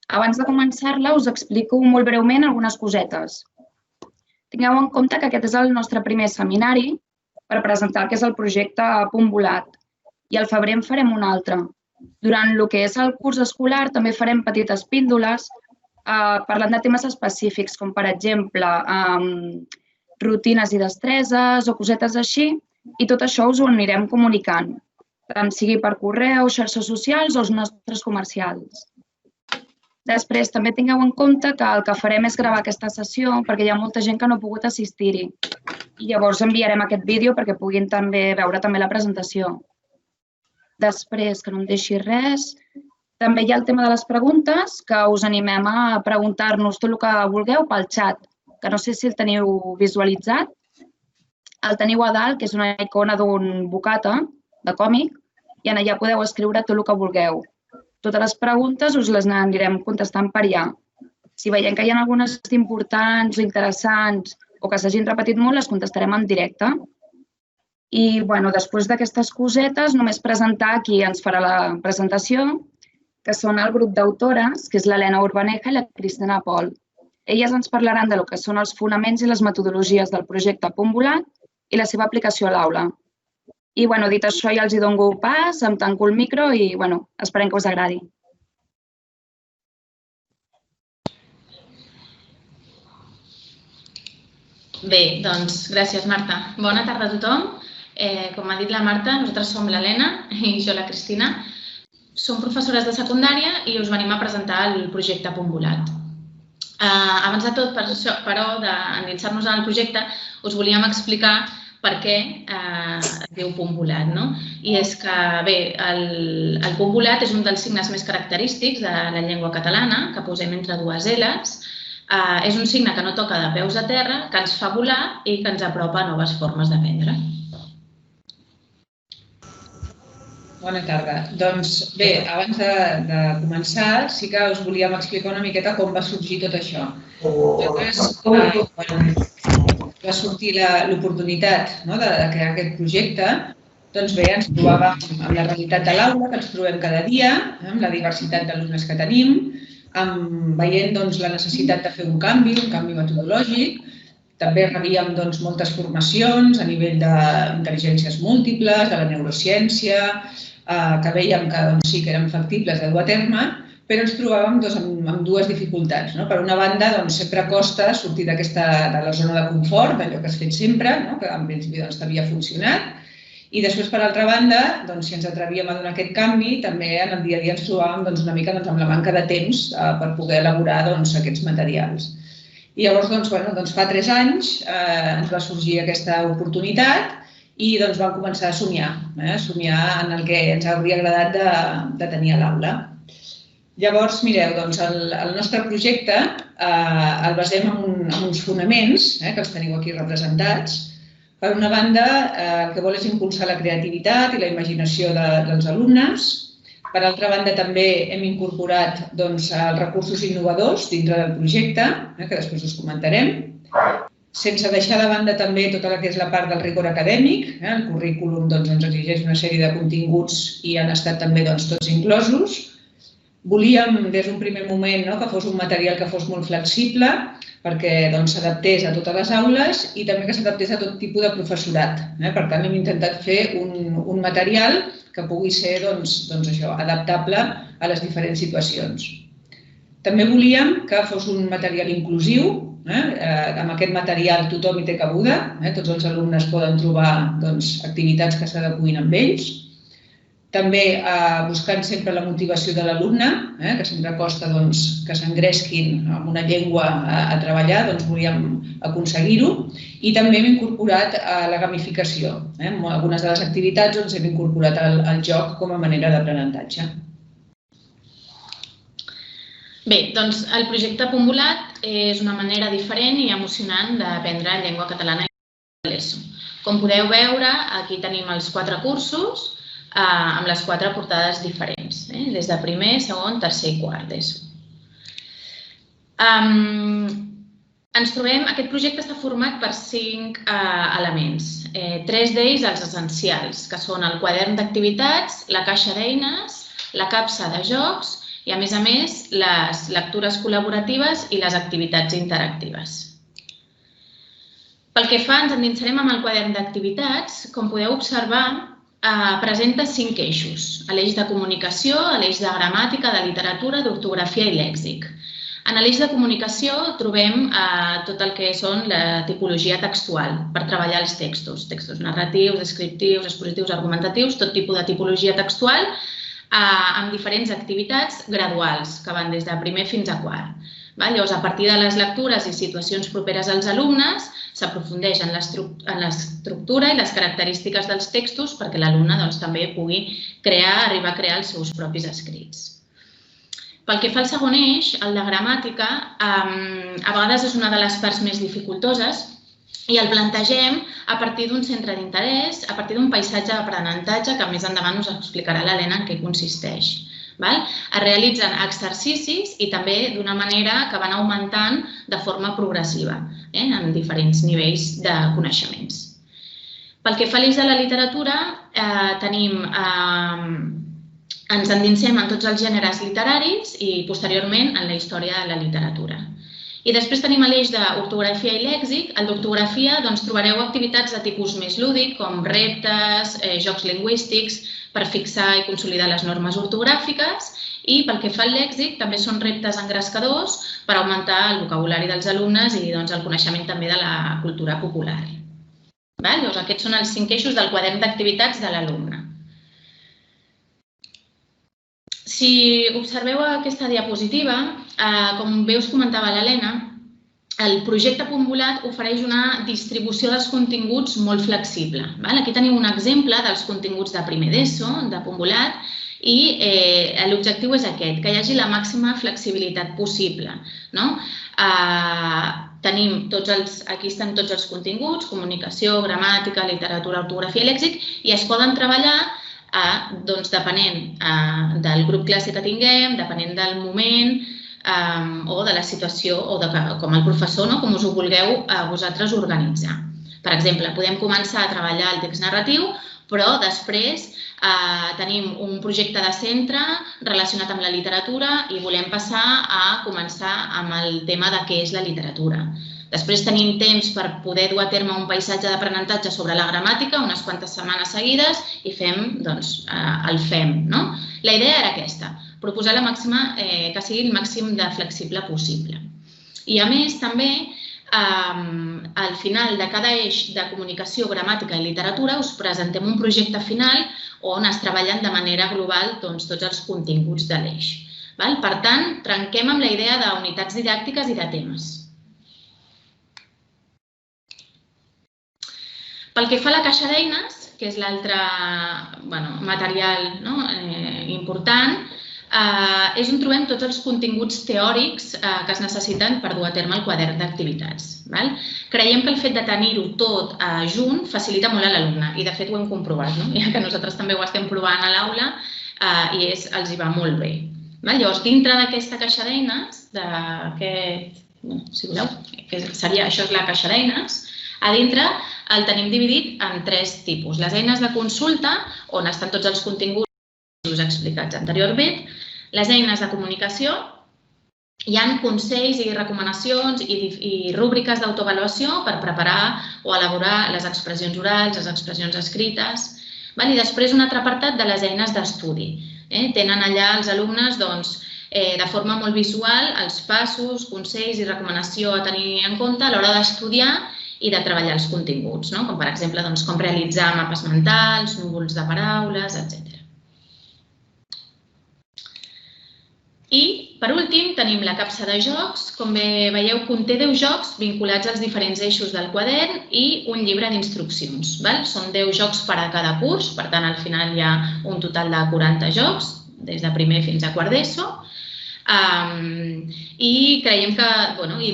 Abans de començar-la, us explico molt breument algunes cosetes. Tingueu en compte que aquest és el nostre primer seminari per presentar el que és el projecte Punt Volat i al febrer en farem un altre. Durant el que és el curs escolar també farem petites píndoles parlant de temes específics, com per exemple rutines i destreses o cosetes així, i tot això us ho anirem comunicant, tant sigui per correu, xarxes socials o els nostres comercials. Després, també tingueu en compte que el que farem és gravar aquesta sessió perquè hi ha molta gent que no ha pogut assistir-hi. I llavors enviarem aquest vídeo perquè puguin també veure també la presentació. Després, que no em deixi res, també hi ha el tema de les preguntes, que us animem a preguntar-nos tot el que vulgueu pel xat, que no sé si el teniu visualitzat. El teniu a dalt, que és una icona d'un bocata de còmic, i en allà podeu escriure tot el que vulgueu. Totes les preguntes us les anirem contestant per allà. Si veiem que hi ha algunes importants o interessants o que s'hagin repetit molt, les contestarem en directe. I després d'aquestes cosetes, només presentar qui ens farà la presentació, que són el grup d'autores, que és l'Helena Urbaneja i la Cristina Pol. Elles ens parlaran del que són els fonaments i les metodologies del projecte Punt Volat i la seva aplicació a l'aula. I, dit això, ja els hi dono pas, em tanco el micro i, esperem que us agradi. Bé, doncs, gràcies, Marta. Bona tarda a tothom. Com ha dit la Marta, nosaltres som l'Helena i jo la Cristina. Som professores de secundària i us venim a presentar el projecte Punt Volat. Abans de tot, però, d'endinsar-nos en el projecte, us volíem explicar per què es diu Punt Volat. I és que, bé, el punt volat és un dels signes més característics de la llengua catalana, que posem entre dues L's. És un signe que no toca de peus a terra, que ens fa volar i que ens apropa a noves formes d'aprendre. Bona tarda. Doncs bé, abans de començar, sí que us volíem explicar una miqueta com va sorgir tot això. Va sortir l'oportunitat de crear aquest projecte, doncs bé, ens trobàvem amb la realitat de l'aula, que ens trobem cada dia, amb la diversitat d'alumnes que tenim, veient la necessitat de fer un canvi metodològic. També rebíem moltes formacions a nivell d'intel·ligències múltiples, de la neurociència, que veiem que sí que eren factibles de dur a terme, però ens trobàvem amb dues dificultats. Per una banda, sempre costa sortir de la zona de confort, d'allò que has fet sempre, que en principi havia funcionat, i després, per altra banda, si ens atrevíem a donar aquest canvi, també en el dia a dia ens trobàvem una mica amb la manca de temps per poder elaborar aquests materials. I llavors, fa 3 anys ens va sorgir aquesta oportunitat i vam començar a somiar en el que ens hauria agradat de tenir a l'aula. Llavors, mireu, el nostre projecte el basem en uns fonaments, que els teniu aquí representats. Per una banda, el que vol és impulsar la creativitat i la imaginació dels alumnes. Per altra banda, també hem incorporat els recursos innovadors dintre del projecte, que després us comentarem, sense deixar de banda també tota la que és la part del rigor acadèmic. El currículum ens exigeix una sèrie de continguts i han estat també tots inclosos. Volíem, des d'un primer moment, que fos un material que fos molt flexible perquè s'adaptés a totes les aules i també que s'adaptés a tot tipus de professorat. Per tant, hem intentat fer un material que pugui ser adaptable a les diferents situacions. També volíem que fos un material inclusiu. Amb aquest material tothom hi té cabuda. Tots els alumnes poden trobar activitats que s'adeqüin amb ells. També buscant sempre la motivació de l'alumne, que sempre costa que s'engresquin amb una llengua a treballar, volíem aconseguir-ho. I també hem incorporat la gamificació. En algunes de les activitats hem incorporat el joc com a manera d'aprenentatge. Bé, doncs el projecte Punt Volat és una manera diferent i emocionant d'aprendre llengua catalana i l'ESO. Com podeu veure, aquí tenim els 4 cursos, amb les 4 portades diferents, des de primer, segon, tercer i quart d'ESO. Aquest projecte està format per 5 elements. 3 d'ells els essencials, que són el quadern d'activitats, la caixa d'eines, la capsa de jocs i, a més, les lectures col·laboratives i les activitats interactives. Pel que fa, ens endinsarem amb el quadern d'activitats. Com podeu observar, presenta 5 eixos: l'eix de comunicació, l'eix de gramàtica, de literatura, d'ortografia i lèxic. En l'eix de comunicació trobem tot el que són la tipologia textual per treballar els textos. Textos narratius, descriptius, expositius, argumentatius, tot tipus de tipologia textual amb diferents activitats graduals que van des de primer fins a quart. Llavors, a partir de les lectures i situacions properes als alumnes, s'aprofundeix en l'estructura i les característiques dels textos perquè l'alumne també pugui arribar a crear els seus propis escrits. Pel que fa al segon eix, el de gramàtica, a vegades és una de les parts més dificultoses i el plantegem a partir d'un centre d'interès, a partir d'un paisatge d'aprenentatge que més endavant us explicarà l'Helena en què consisteix. Es realitzen exercicis i també d'una manera que van augmentant de forma progressiva en diferents nivells de coneixements. Pel que fa a l'eix de la literatura, ens endinsem en tots els gèneres literaris i posteriorment en la història de la literatura. I després tenim l'eix d'ortografia i lèxic. A l'ortografia trobareu activitats de tipus més lúdic, com reptes, jocs lingüístics, per fixar i consolidar les normes ortogràfiques. I pel que fa al lèxic, també són reptes engrescadors per augmentar el vocabulari dels alumnes i el coneixement també de la cultura popular. Llavors, aquests són els 5 eixos del quadern d'activitats de l'alumne. Si observeu aquesta diapositiva, com bé us comentava l'Helena, el projecte Punt Volat ofereix una distribució dels continguts molt flexible. Aquí teniu un exemple dels continguts de primer d'ESO, de Punt Volat, i l'objectiu és aquest, que hi hagi la màxima flexibilitat possible. Aquí estan tots els continguts, comunicació, gramàtica, literatura, ortografia i lèxic, i es poden treballar depenent del grup classe que tinguem, depenent del moment o de la situació o com el professor, com us ho vulgueu vosaltres organitzar. Per exemple, podem començar a treballar el text narratiu, però després tenim un projecte de centre relacionat amb la literatura i volem passar a començar amb el tema de què és la literatura. Després tenim temps per poder dur a terme un paisatge d'aprenentatge sobre la gramàtica, unes quantes setmanes seguides, i fem el FEM. La idea era aquesta, proposar que sigui el màxim de flexible possible. I a més, també, al final de cada eix de comunicació, gramàtica i literatura, us presentem un projecte final on es treballen de manera global tots els continguts de l'eix. Per tant, trenquem amb la idea d'unitats didàctiques i de temes. Pel que fa a la caixa d'eines, que és l'altre material important, és on trobem tots els continguts teòrics que es necessiten per dur a terme el quadern d'activitats. Creiem que el fet de tenir-ho tot junt facilita molt a l'alumne i de fet ho hem comprovat, ja que nosaltres també ho estem provant a l'aula i els hi va molt bé. Llavors, dintre d'aquesta caixa d'eines, si voleu, això és la caixa d'eines, a dintre el tenim dividit en 3 tipus. Les eines de consulta, on estan tots els continguts que us he explicat anteriorment, les eines de comunicació, hi ha consells i recomanacions i rúbriques d'autoavaluació per preparar o elaborar les expressions orals, les expressions escrites, i després un altre apartat de les eines d'estudi. Tenen allà els alumnes de forma molt visual els passos, consells i recomanació a tenir en compte a l'hora d'estudiar i de treballar els continguts, com per exemple com realitzar mapes mentals, núvols de paraules, etc. I, per últim, tenim la capsa de jocs. Com bé veieu, conté 10 jocs vinculats als diferents eixos del quadern i un llibre d'instruccions. Són 10 jocs per a cada curs, per tant, al final hi ha un total de 40 jocs, des de primer fins a quart d'ESO. I creiem que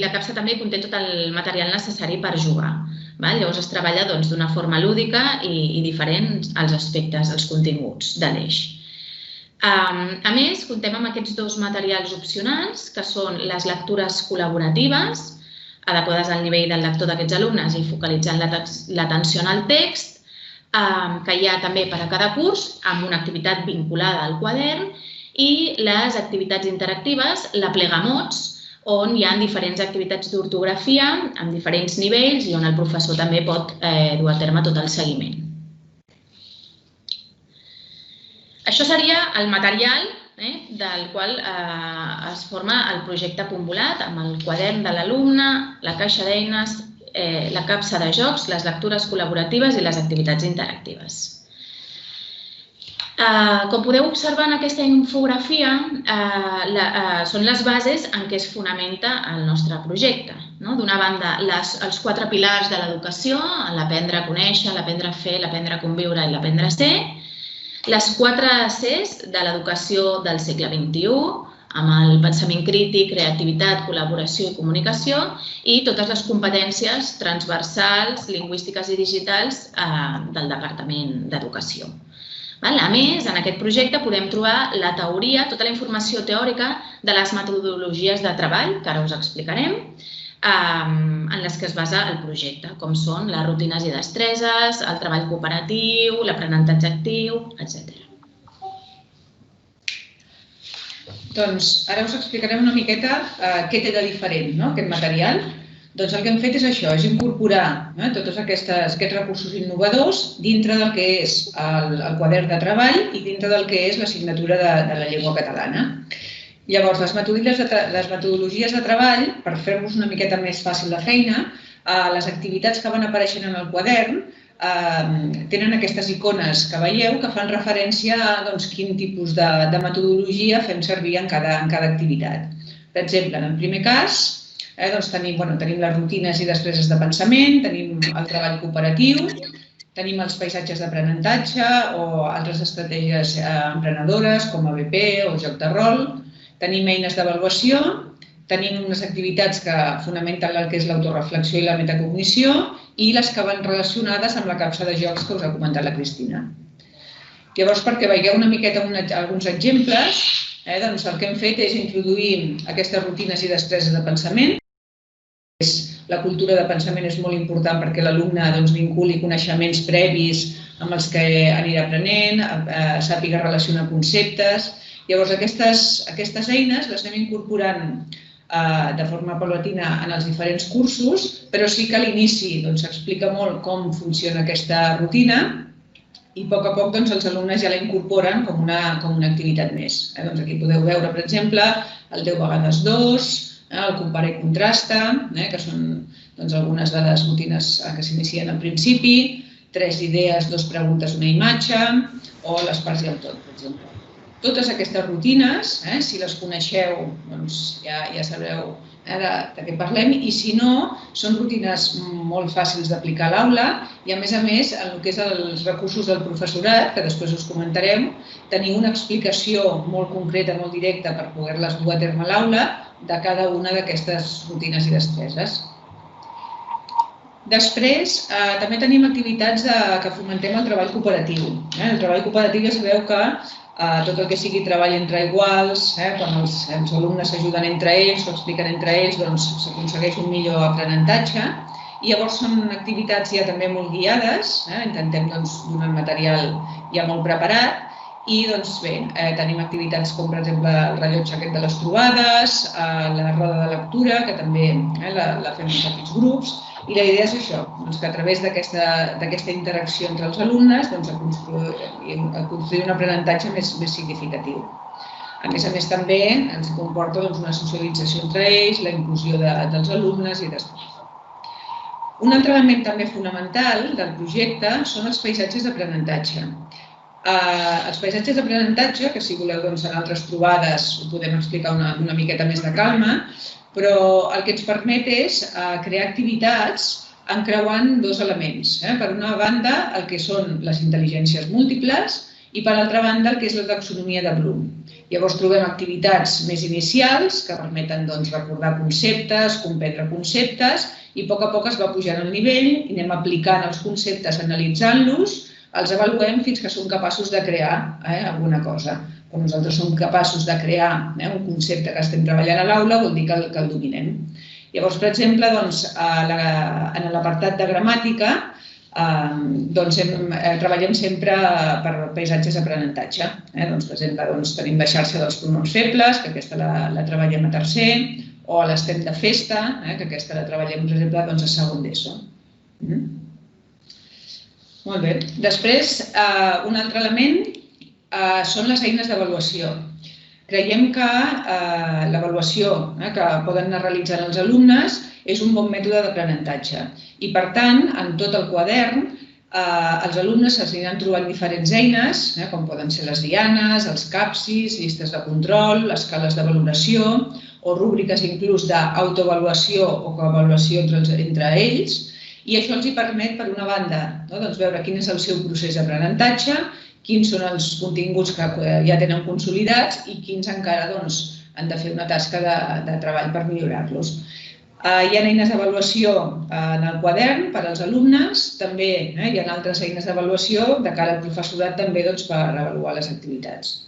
la capsa també conté tot el material necessari per jugar. Llavors es treballa d'una forma lúdica i diferent als aspectes, als continguts de l'eix. A més, comptem amb aquests 2 materials opcionals, que són les lectures col·laboratives, adequades al nivell del lector d'aquests alumnes i focalitzant l'atenció en el text, que hi ha també per a cada curs, amb una activitat vinculada al quadern, i les activitats interactives, la Plegamots, on hi ha diferents activitats d'ortografia amb diferents nivells i on el professor també pot dur a terme tot el seguiment. Això seria el material del qual es forma el projecte Punt Volat, amb el quadern de l'alumne, la caixa d'eines, la capsa de jocs, les lectures col·laboratives i les activitats interactives. Com podeu observar en aquesta infografia, són les bases en què es fonamenta el nostre projecte. D'una banda, els 4 pilars de l'educació, l'aprendre a conèixer, l'aprendre a fer, l'aprendre a conviure i l'aprendre a ser, les 4 Cs de l'educació del segle XXI, amb el pensament crític, creativitat, col·laboració i comunicació, i totes les competències transversals, lingüístiques i digitals del Departament d'Educació. A més, en aquest projecte podem trobar la teoria, tota la informació teòrica de les metodologies de treball, que ara us explicarem, en les que es basa el projecte, com són les rutines i destreses, el treball cooperatiu, l'aprenentatge actiu, etc. Doncs ara us explicarem una miqueta què té de diferent aquest material. Doncs el que hem fet és això, és incorporar tots aquests recursos innovadors dintre del que és el quadern de treball i dintre del que és l'assignatura de la llengua catalana. Llavors, les metodologies de treball, per fer-vos una miqueta més fàcil la feina, les activitats que van apareixent en el quadern tenen aquestes icones que veieu que fan referència a quin tipus de metodologia fem servir en cada activitat. Per exemple, en el primer cas, tenim les rutines i destreses de pensament, tenim el treball cooperatiu, tenim els paisatges d'aprenentatge o altres estratègies emprenedores com ABP o joc de rol, tenim eines d'avaluació, tenim unes activitats que fonamenten el que és l'autoreflexió i la metacognició i les que van relacionades amb la capsa de jocs que us ha comentat la Cristina. Llavors, perquè veieu una miqueta alguns exemples, el que hem fet és introduir aquestes rutines i destreses de pensament. La cultura de pensament és molt important perquè l'alumne vinculi coneixements previs amb els que anirà aprenent, sàpiga relacionar conceptes. Llavors, aquestes eines les anem incorporant de forma paulatina en els diferents cursos, però sí que a l'inici s'explica molt com funciona aquesta rutina i a poc els alumnes ja la incorporen com una activitat més. Aquí podeu veure, per exemple, el 10x2, el compara i contrasta, que són algunes de les rutines que s'inicien al principi, 3 idees, 2 preguntes, una imatge, o les parts i el tot, per exemple. Totes aquestes rutines, si les coneixeu, ja sabreu de què parlem, i si no, són rutines molt fàcils d'aplicar a l'aula i, a més, en el que és els recursos del professorat, que després us comentarem, tenir una explicació molt concreta, molt directa per poder-les dur a terme a l'aula de cada una d'aquestes rutines i destreses. Després, també tenim activitats que fomentem el treball cooperatiu. El treball cooperatiu ja sabeu que tot el que sigui treball entre iguals, quan els alumnes s'ajuden entre ells o expliquen entre ells, s'aconsegueix un millor aprenentatge. I llavors són activitats ja també molt guiades, intentem donar el material ja molt preparat. I tenim activitats com, per exemple, el rellotge aquest de les trobades, la roda de lectura, que també la fem en petits grups. I la idea és això, que a través d'aquesta interacció entre els alumnes construir un aprenentatge més significatiu. A més, també ens comporta una socialització entre ells, la inclusió dels alumnes i després. Un altre element també fonamental del projecte són els paisatges d'aprenentatge. Els paisatges d'aprenentatge, que si voleu en altres trobades ho podem explicar una miqueta més de calma, però el que ens permet és crear activitats encreuant 2 elements. Per una banda, el que són les intel·ligències múltiples i, per altra banda, el que és la taxonomia de Bloom. Llavors trobem activitats més inicials que permeten recordar conceptes, comprendre conceptes i a poc es va pujant el nivell i anem aplicant els conceptes, analitzant-los, els avaluem fins que som capaços de crear alguna cosa. Quan nosaltres som capaços de crear un concepte que estem treballant a l'aula, vol dir que el dominem. Llavors, per exemple, en l'apartat de gramàtica, treballem sempre per paisatges d'aprenentatge. Per exemple, tenim la xarxa dels pronoms febles, que aquesta la treballem a tercer, o l'estem de festa, que aquesta la treballem, per exemple, a segon d'ESO. Molt bé. Després, un altre element són les eines d'avaluació. Creiem que l'avaluació que poden anar realitzant els alumnes és un bon mètode d'aprenentatge i, per tant, en tot el quadern, els alumnes s'aniran trobant diferents eines, com poden ser les dianes, els capsis, llistes de control, escales de valoració o rúbriques inclús d'autoavaluació o coavaluació entre ells, i això els permet, per una banda, veure quin és el seu procés d'aprenentatge, quins són els continguts que ja tenen consolidats i quins encara han de fer una tasca de treball per millorar-los. Hi ha eines d'avaluació en el quadern per als alumnes, també hi ha altres eines d'avaluació de cara al professorat també per avaluar les activitats.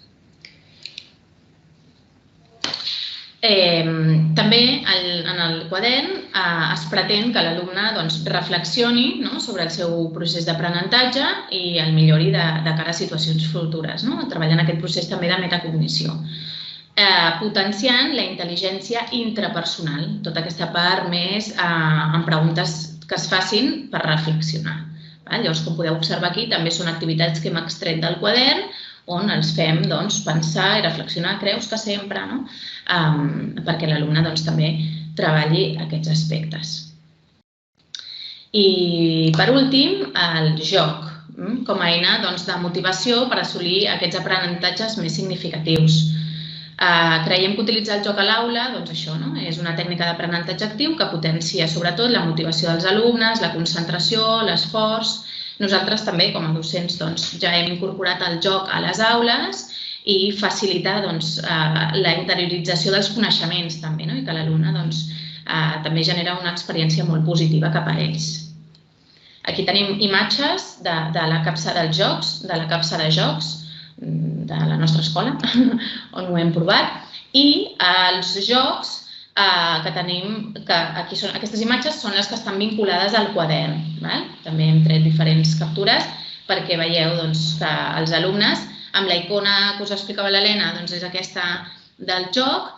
També en el quadern es pretén que l'alumne reflexioni sobre el seu procés d'aprenentatge i el millori de cara a situacions futures, treballant aquest procés també de metacognició, potenciant la intel·ligència intrapersonal, tota aquesta part més amb preguntes que es facin per reflexionar. Llavors, com podeu observar aquí, també són activitats que hem extret del quadern on els fem pensar i reflexionar, creus que sempre, perquè l'alumne també treballi aquests aspectes. I, per últim, el joc, com a eina de motivació per assolir aquests aprenentatges més significatius. Creiem que utilitzar el joc a l'aula és una tècnica d'aprenentatge actiu que potencia sobretot la motivació dels alumnes, la concentració, l'esforç. Nosaltres també, com a docents, ja hem incorporat el joc a les aules i facilitar la interiorització dels coneixements també, i que l'alumne també genera una experiència molt positiva cap a ells. Aquí tenim imatges de la capsa dels jocs, de la capsa de jocs de la nostra escola, on ho hem provat, i els jocs que tenim, aquestes imatges són les que estan vinculades al quadern. També hem tret diferents captures perquè veieu que els alumnes, amb la icona que us explicava l'Helena, és aquesta del joc,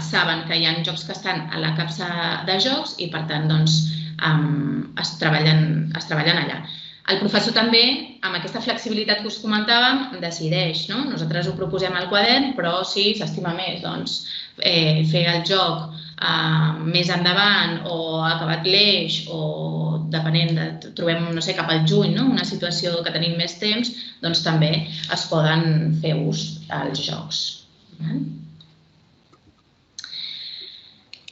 saben que hi ha jocs que estan a la capsa de jocs i, per tant, es treballen allà. El professor també, amb aquesta flexibilitat que us comentàvem, decideix. Nosaltres ho proposem al quadern, però si s'estima més fer el joc més endavant o acabat l'eix o depenent, trobem, no sé, cap al juny, una situació que tenim més temps, doncs també es poden fer ús als jocs.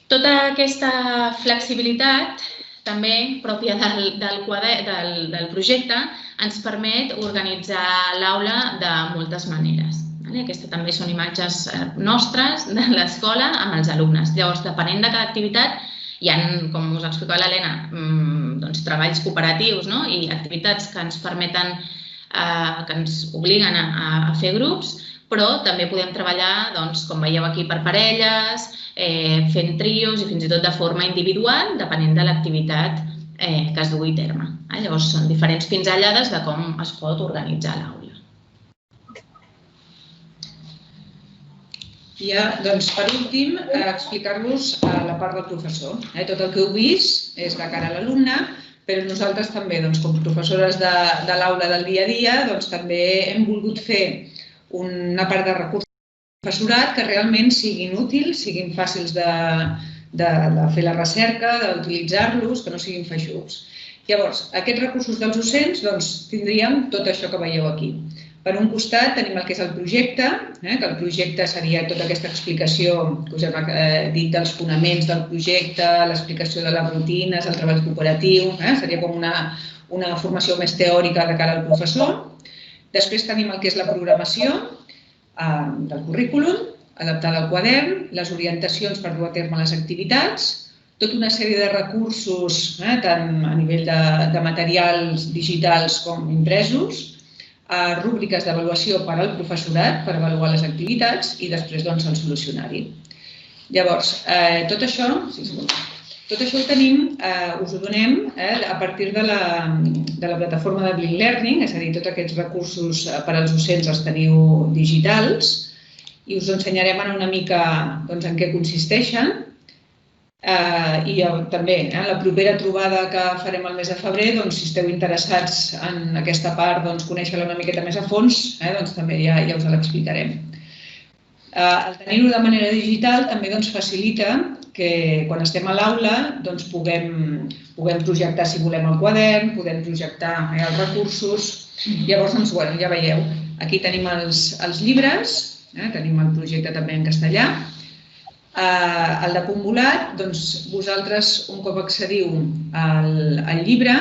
Tota aquesta flexibilitat també pròpia del projecte, ens permet organitzar l'aula de moltes maneres. Aquestes també són imatges nostres de l'escola amb els alumnes. Llavors, depenent de cada activitat, hi ha, com us explicava l'Helena, treballs cooperatius i activitats que ens permeten, que ens obliguen a fer grups, però també podem treballar, com veieu aquí, per parelles, fent trios i fins i tot de forma individual, depenent de l'activitat que es dugui a terme. Llavors, són diferents pinzellades de com es pot organitzar l'aula. I per últim, explicar-vos la part del professor. Tot el que heu vist és de cara a l'alumne, però nosaltres també, com professores de l'aula del dia a dia, també hem volgut fer una part de recursos del professorat que realment siguin útils, siguin fàcils de fer la recerca, d'utilitzar-los, que no siguin feixucs. Llavors, aquests recursos dels docents tindríem tot això que veieu aquí. Per un costat tenim el que és el projecte, que el projecte seria tota aquesta explicació que us hem dit dels fonaments del projecte, l'explicació de les rutines, el treball cooperatiu, seria com una formació més teòrica de cara al professor. Després tenim el que és la programació del currículum, adaptada al quadern, les orientacions per dur a terme les activitats, tota una sèrie de recursos, tant a nivell de materials digitals com impresos, rúbriques d'avaluació per al professorat, per avaluar les activitats, i després el solucionari. Llavors, tot això Tot això ho tenim, us ho donem a partir de la plataforma de Blink Learning, és a dir, tots aquests recursos per als docents els teniu digitals i us ensenyarem una mica en què consisteixen. I també la propera trobada que farem el mes de febrer, si esteu interessats en aquesta part, conèixer-la una miqueta més a fons, també ja us l'explicarem. El tenir-ho de manera digital també facilita que quan estem a l'aula puguem projectar, si volem, el quadern, podem projectar els recursos. Llavors, ja veieu, aquí tenim els llibres, tenim el projecte també en castellà. El de Punt Volat, vosaltres, un cop accediu al llibre,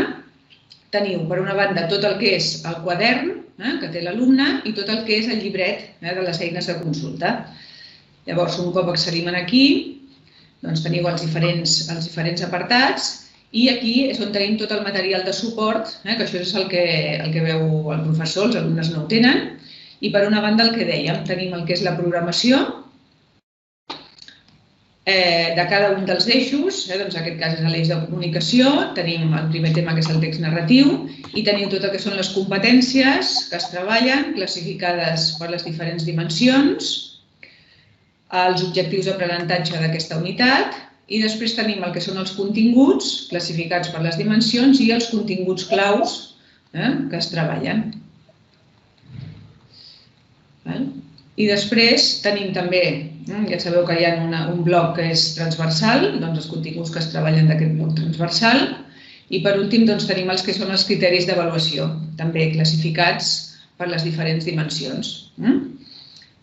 teniu, per una banda, tot el que és el quadern que té l'alumne i tot el que és el llibret de les eines de consulta. Llavors, un cop accedim aquí, teniu els diferents apartats i aquí és on tenim tot el material de suport, que això és el que veu el professor, els alumnes no ho tenen. I per una banda, el que dèiem, tenim el que és la programació de cada un dels eixos, en aquest cas és l'eix de comunicació, tenim el primer tema que és el text narratiu i teniu tot el que són les competències que es treballen, classificades per les diferents dimensions, els objectius d'aprenentatge d'aquesta unitat i després tenim el que són els continguts classificats per les dimensions i els continguts claus que es treballen. I després tenim també, ja sabeu que hi ha un bloc que és transversal, els continguts que es treballen d'aquest bloc transversal i per últim tenim els que són els criteris d'avaluació, també classificats per les diferents dimensions.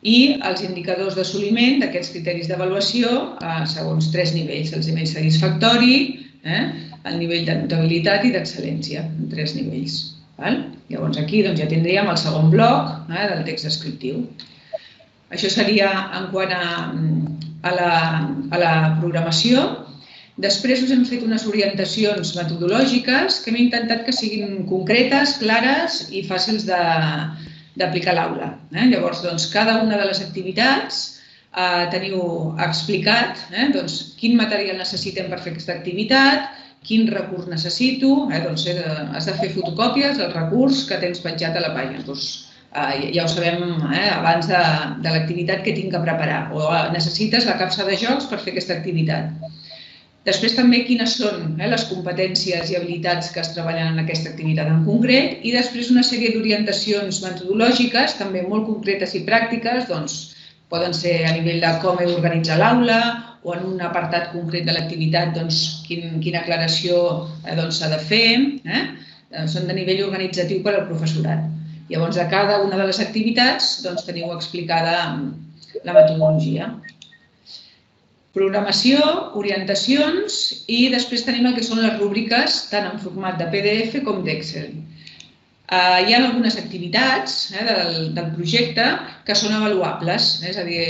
I els indicadors d'assoliment d'aquests criteris d'avaluació segons 3 nivells, el nivell satisfactori, el nivell de notabilitat i d'excel·lència, en 3 nivells. Llavors aquí ja tindríem el segon bloc del text descriptiu. Això seria en quant a la programació. Després us hem fet unes orientacions metodològiques que hem intentat que siguin concretes, clares i fàcils d'aplicar a l'aula. Llavors, cada una de les activitats teniu explicat quin material necessitem per fer aquesta activitat, quin recurs necessito, has de fer fotocòpies del recurs que tens penjat a la pàgina. Ja ho sabem abans de l'activitat que tinc que preparar o necessites la capsa de jocs per fer aquesta activitat. Després també quines són les competències i habilitats que es treballen en aquesta activitat en concret i després una sèrie d'orientacions metodològiques també molt concretes i pràctiques, poden ser a nivell de com he d'organitzar l'aula o en un apartat concret de l'activitat quina aclaració s'ha de fer. Són de nivell organitzatiu per al professorat. Llavors, a cada una de les activitats teniu explicada la metodologia. Programació, orientacions i després tenim el que són les rúbriques tant en format de PDF com d'Excel. Hi ha algunes activitats del projecte que són avaluables, és a dir,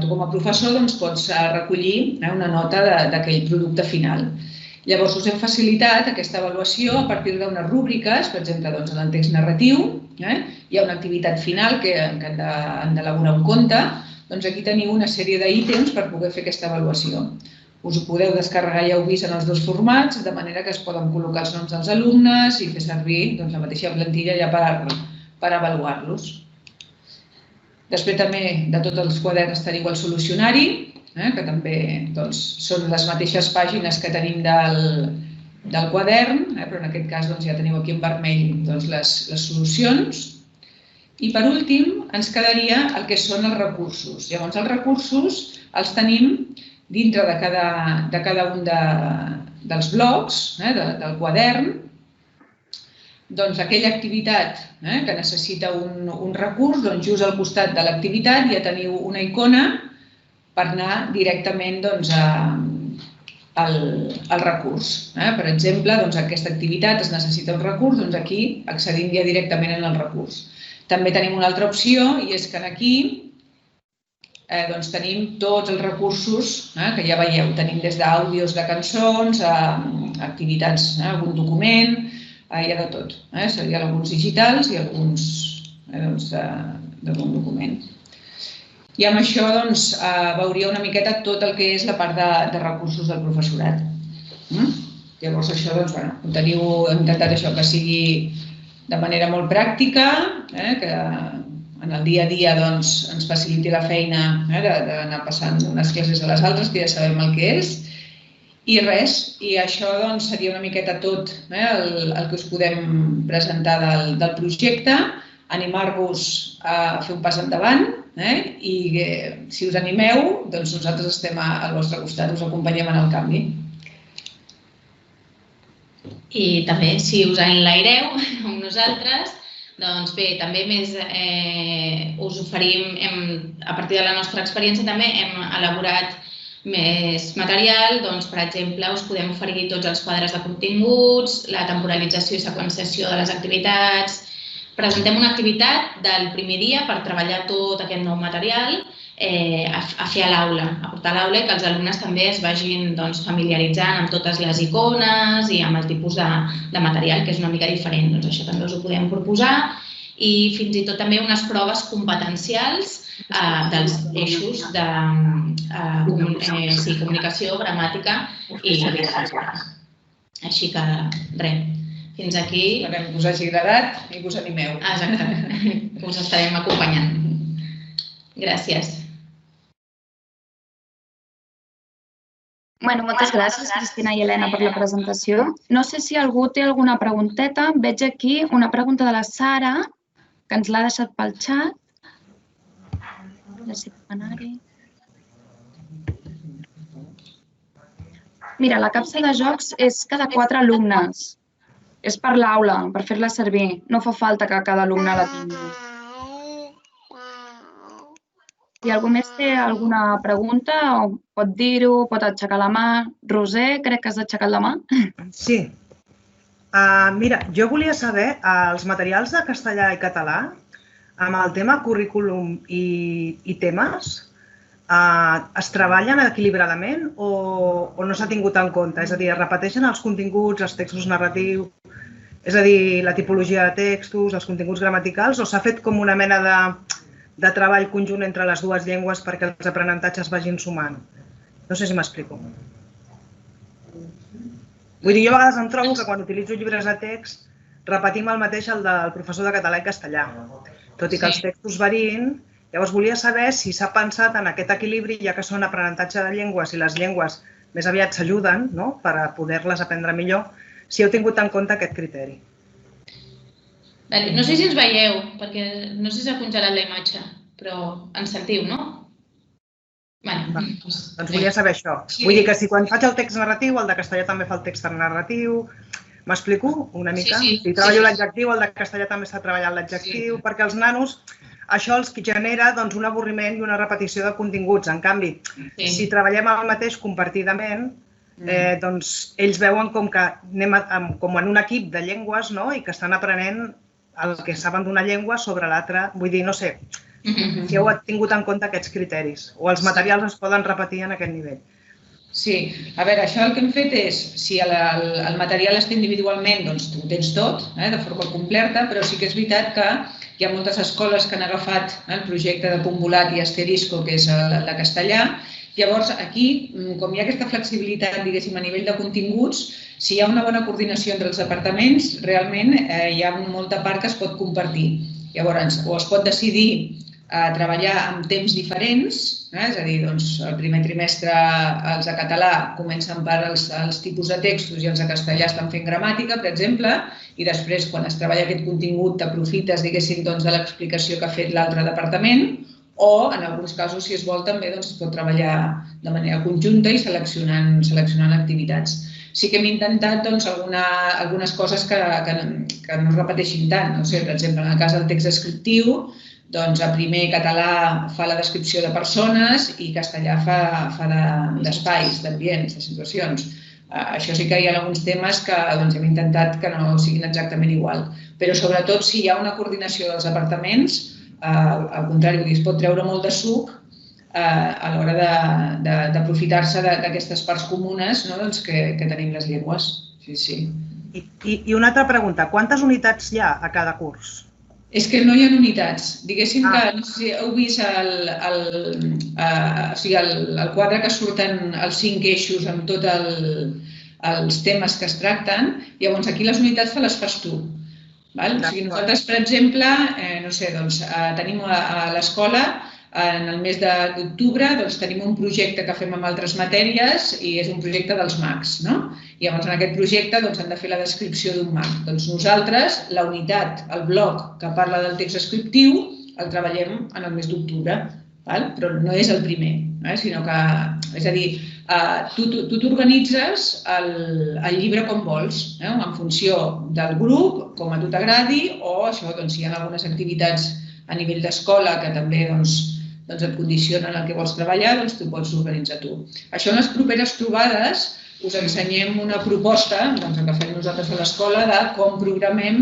tu com a professor pots recollir una nota d'aquell producte final. Llavors us hem facilitat aquesta avaluació a partir d'unes rúbriques, per exemple, en el text narratiu, hi ha una activitat final que han d'elaborar un conte, doncs aquí teniu una sèrie d'ítems per poder fer aquesta avaluació. Us ho podeu descarregar, ja heu vist, en els dos formats, de manera que es poden col·locar els noms dels alumnes i fer servir la mateixa plantilla ja per avaluar-los. Després també de tots els quaderns teniu el solucionari, que també són les mateixes pàgines que tenim del quadern, però en aquest cas ja teniu aquí en vermell les solucions. I per últim ens quedaria el que són els recursos. Llavors els recursos els tenim dintre de cada un dels blocs del quadern. Doncs aquella activitat que necessita un recurs, just al costat de l'activitat ja teniu una icona per anar directament al recurs. Per exemple, aquesta activitat es necessita un recurs, doncs aquí accedim ja directament al recurs. També tenim una altra opció i és que aquí tenim tots els recursos que ja veieu. Tenim des d'àudios de cançons a activitats, algun document, hi ha de tot. Hi ha alguns digitals i alguns d'algun document. I amb això veuríeu una miqueta tot el que és la part de recursos del professorat. Llavors això, doncs, bueno, hem intentat això que sigui de manera molt pràctica, que en el dia a dia ens faciliti la feina d'anar passant unes classes a les altres, que ja sabem el que és. I res, i això seria una miqueta tot el que us podem presentar del projecte, animar-vos a fer un pas endavant i si us animeu, doncs nosaltres estem al vostre costat, us acompanyem en el canvi. I també, si us enlaireu amb nosaltres, doncs bé, també us oferim, a partir de la nostra experiència també hem elaborat més material, doncs per exemple us podem oferir tots els quadres de continguts, la temporalització i seqüenciació de les activitats. Presentem una activitat del primer dia per treballar tot aquest nou material a fer a l'aula, a portar a l'aula i que els alumnes també es vagin familiaritzant amb totes les icones i amb el tipus de material, que és una mica diferent. Doncs això també us ho podem proposar i fins i tot també unes proves competencials dels eixos de comunicació, gramàtica i literatura. Així que res, fins aquí. Esperem que us hagi agradat i que us animeu. Exacte, que us estarem acompanyant. Gràcies. Moltes gràcies, Cristina i Helena, per la presentació. No sé si algú té alguna pregunteta. Veig aquí una pregunta de la Sara, que ens l'ha deixat pel xat. Mira, la capsa de jocs és cada 4 alumnes. És per l'aula, per fer-la servir. No fa falta que cada alumne la tingui. Si algú més té alguna pregunta, pot dir-ho, pot aixecar la mà. Roser, crec que has aixecat la mà. Sí. Mira, jo volia saber els materials de castellà i català, amb el tema currículum i temes, es treballen equilibradament o no s'ha tingut en compte? És a dir, es repeteixen els continguts, els textos narratius, és a dir, la tipologia de textos, els continguts gramaticals, o s'ha fet com una mena de treball conjunt entre les dues llengües perquè els aprenentatges vagin sumant? No sé si m'explico. Vull dir, jo a vegades em trobo que quan utilitzo llibres de text repetim el mateix el del professor de català i castellà, tot i que els textos varien. Llavors volia saber si s'ha pensat en aquest equilibri, ja que són aprenentatge de llengües i les llengües més aviat s'ajuden per a poder-les aprendre millor, si heu tingut en compte aquest criteri. No sé si ens veieu, perquè no sé si s'ha congelat la imatge, però ens sentiu, no? Doncs volia saber això. Vull dir que si quan faig el text narratiu, el de castellà també fa el text narratiu. M'explico una mica? Si treballo l'adjectiu, el de castellà també s'ha treballat l'adjectiu, perquè els nanos això els genera un avorriment i una repetició de continguts. En canvi, si treballem el mateix compartidament, doncs ells veuen com que anem com en un equip de llengües i que estan aprenent el que saben d'una llengua sobre l'altra. Vull dir, no sé, si heu tingut en compte aquests criteris o els materials es poden repetir en aquest nivell. Sí, a veure, això el que hem fet és, si el material està individualment, doncs ho tens tot, de forma completa, però sí que és veritat que hi ha moltes escoles que han agafat el projecte de Punt Volat i Asterisco, que és el de castellà. Llavors, aquí, com hi ha aquesta flexibilitat, diguéssim, a nivell de continguts, si hi ha una bona coordinació entre els departaments, realment hi ha molta part que es pot compartir. Llavors, o es pot decidir treballar amb temps diferents, és a dir, el primer trimestre els de català comencen per els tipus de textos i els de castellà estan fent gramàtica, per exemple, i després, quan es treballa aquest contingut, t'aprofites, diguéssim, de l'explicació que ha fet l'altre departament, o, en alguns casos, si es vol, també es pot treballar de manera conjunta i seleccionant activitats. Sí que hem intentat algunes coses que no es repeteixin tant. Per exemple, en el cas del text descriptiu, a primer català fa la descripció de persones i castellà fa d'espais, d'ambients, de situacions. Això sí que hi ha alguns temes que hem intentat que no siguin exactament igual. Però sobretot si hi ha una coordinació dels departaments, al contrari, es pot treure molt de suc a l'hora d'aprofitar-se d'aquestes parts comunes que tenim les llengües. I una altra pregunta, quantes unitats hi ha a cada curs? És que no hi ha unitats. Diguéssim que, no sé si heu vist el quadre que surten els 5 eixos amb tot els temes que es tracten, llavors aquí les unitats te les fas tu. O sigui, nosaltres, per exemple, tenim a l'escola, en el mes d'octubre, tenim un projecte que fem amb altres matèries i és un projecte dels MACs. Llavors, en aquest projecte han de fer la descripció d'un MAC. Doncs nosaltres, la unitat, el bloc que parla del text descriptiu, el treballem en el mes d'octubre, però no és el primer, sinó que, és a dir, tu t'organitzes el llibre com vols, en funció del grup, com a tu t'agradi, o això, si hi ha algunes activitats a nivell d'escola que també et condicionen el que vols treballar, t'ho pots organitzar tu. Això en les properes trobades us ensenyem una proposta que fem nosaltres a l'escola de com programem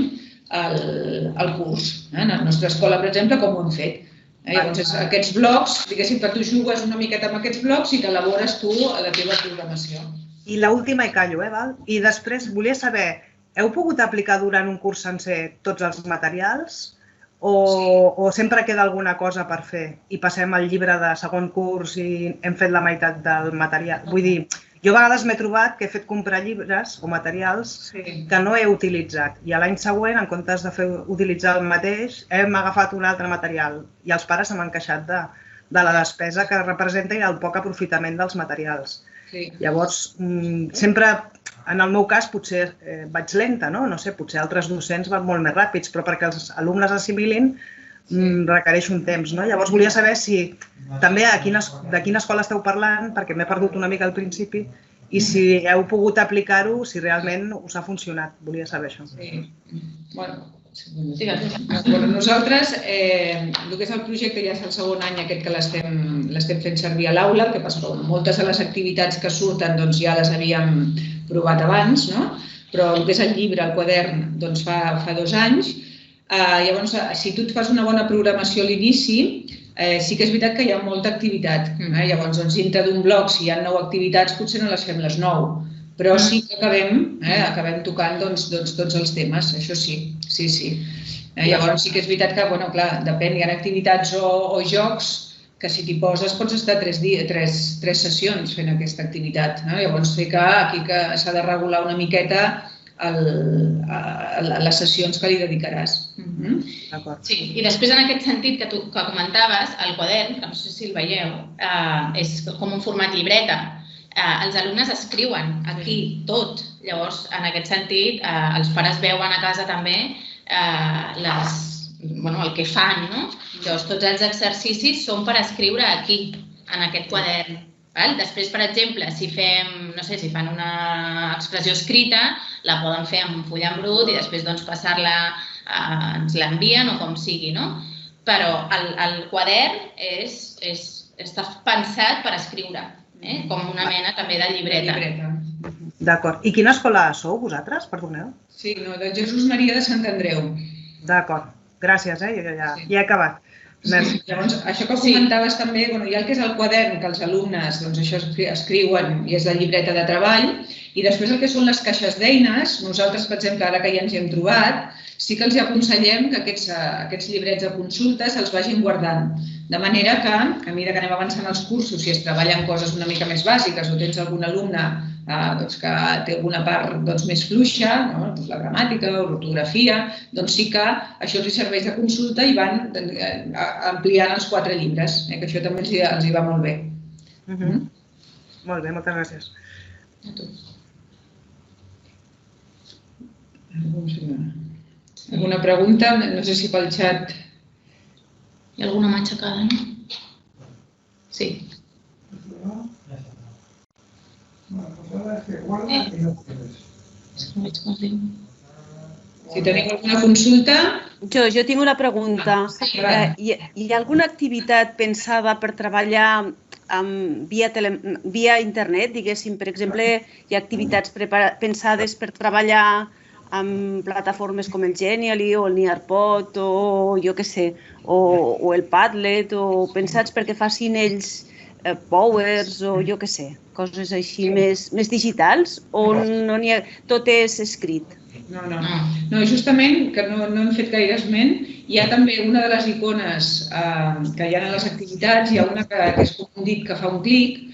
el curs. En la nostra escola, per exemple, com ho hem fet. Llavors, aquests blocs, diguéssim que tu jugues una miqueta amb aquests blocs i t'elabores tu la teva programació. I l'última i callo, Val? I després volia saber, heu pogut aplicar durant un curs sencer tots els materials? O sempre queda alguna cosa per fer i passem al llibre de segon curs i hem fet la meitat del material? Vull dir, jo a vegades m'he trobat que he fet comprar llibres o materials que no he utilitzat i a l'any següent, en comptes de utilitzar el mateix, hem agafat un altre material i els pares se m'han queixat de la despesa que representa i del poc aprofitament dels materials. Llavors, sempre, en el meu cas, potser vaig lenta, no sé, potser altres docents van molt més ràpids, però perquè els alumnes assimilin requereix un temps. Llavors, volia saber si també de quina escola esteu parlant, perquè m'he perdut una mica al principi, i si heu pogut aplicar-ho, si realment us ha funcionat. Volia saber això. Nosaltres, el que és el projecte ja és el segon any aquest que l'estem fent servir a l'aula, el que passa que moltes de les activitats que surten ja les havíem provat abans, però el que és el llibre, el quadern, fa 2 anys. Llavors, si tu et fas una bona programació a l'inici, sí que és veritat que hi ha molta activitat. Llavors, dintre d'un bloc, si hi ha 9 activitats, potser no les fem les 9. Però sí que acabem tocant tots els temes, això sí. Llavors sí que és veritat que, clar, depèn, hi ha activitats o jocs que si t'hi poses pots estar 3 sessions fent aquesta activitat. Llavors sí que aquí s'ha de regular una miqueta les sessions que li dedicaràs. Sí, i després en aquest sentit que tu comentaves, el quadern, que no sé si el veieu, és com un format llibreta. Els alumnes escriuen aquí tot. Llavors, en aquest sentit, els pares veuen a casa també el que fan. Llavors, tots els exercicis són per escriure aquí, en aquest quadern. Després, per exemple, si fan una expressió escrita, la poden fer amb un full en brut i després passar-la, ens l'envien o com sigui. Però el quadern està pensat per escriure, com una mena també de llibreta. D'acord. I quina escola sou vosaltres? Perdoneu. Sí, de Jesús Maria de Sant Andreu. D'acord. Gràcies, ja he acabat. Llavors, això que comentaves també, hi ha el que és el quadern, que els alumnes escriuen i és la llibreta de treball, i després el que són les caixes d'eines, nosaltres, per exemple, ara que ja ens hi hem trobat, sí que els aconsellem que aquests llibrets de consulta se'ls vagin guardant. De manera que, a mesura que anem avançant els cursos, si es treballen coses una mica més bàsiques o tens algun alumne que té alguna part més fluixa, la gramàtica o l'ortografia, doncs sí que això els serveix de consulta i van ampliant els 4 llibres, que això també els hi va molt bé. Molt bé, moltes gràcies. A tu. Alguna pregunta? No sé si pel xat... Hi ha alguna matxacada, no? Sí. Si teniu alguna consulta... Jo tinc una pregunta. Hi ha alguna activitat pensada per treballar via internet, diguéssim? Per exemple, hi ha activitats pensades per treballar amb plataformes com el Genially o el Nearpod o jo què sé, o el Padlet, o pensats perquè facin ells powers o jo què sé, coses així més digitals o no n'hi ha, tot és escrit? No, justament, que no hem fet gaire esment, hi ha també una de les icones que hi ha a les activitats, hi ha una que és com un dit que fa un clic,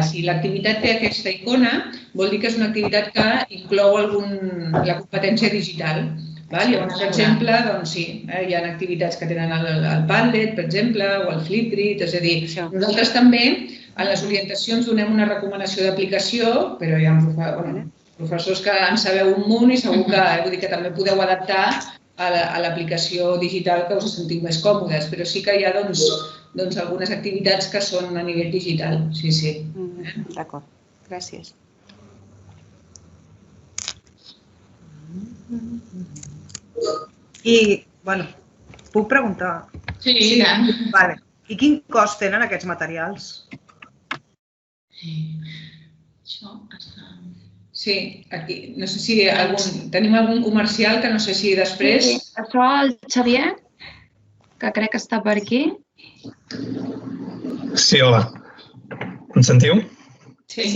Si l'activitat té aquesta icona, vol dir que és una activitat que inclou la competència digital. Llavors, per exemple, hi ha activitats que tenen el Padlet, per exemple, o el Flipgrid, és a dir, nosaltres també a les orientacions donem una recomanació d'aplicació, però hi ha professors que en sabeu un munt i segur que també podeu adaptar a l'aplicació digital que us sentiu més còmodes, però sí que hi ha algunes activitats que són a nivell digital, sí. D'acord, gràcies. I, bueno, puc preguntar? Sí, i tant. Vale. I quin cost tenen aquests materials? Això està... Sí, aquí, no sé si tenim algun comercial que no sé si després... Sí, això el Xavier, que crec que està per aquí. Sí, hola. Em sentiu? Sí.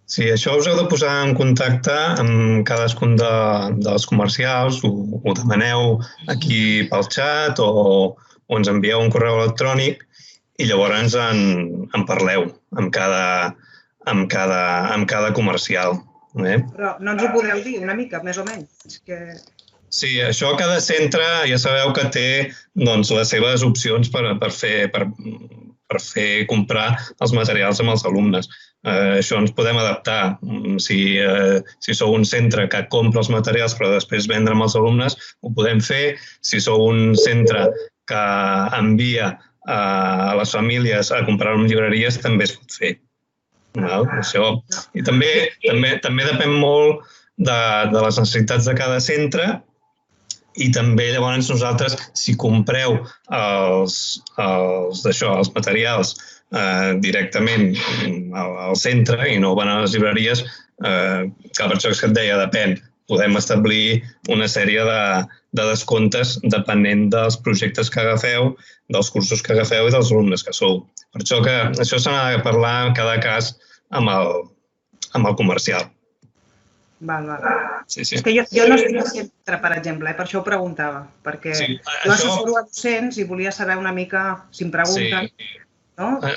Sí, això us heu de posar en contacte amb cadascun dels comercials, ho demaneu aquí pel xat o ens envieu un correu electrònic i llavors en parleu amb cada comercial. Però no ens ho podeu dir una mica, més o menys? Sí, això cada centre ja sabeu que té les seves opcions per fer comprar els materials amb els alumnes. Això ens podem adaptar. Si sou un centre que compra els materials però després vendre amb els alumnes, ho podem fer. Si sou un centre que envia a les famílies a comprar en llibreries, també es pot fer. I també depèn molt de les necessitats de cada centre i també llavors nosaltres, si compreu els materials directament al centre i no van a les llibreries, que per això que et deia, depèn. Podem establir una sèrie de descomptes depenent dels projectes que agafeu, dels cursos que agafeu i dels alumnes que sou. Per això que això s'ha de parlar en cada cas amb el comercial. Val. Sí. És que jo no estic al centre, per exemple, per això ho preguntava, perquè jo assessoro a docents i volia saber una mica, si em pregunten,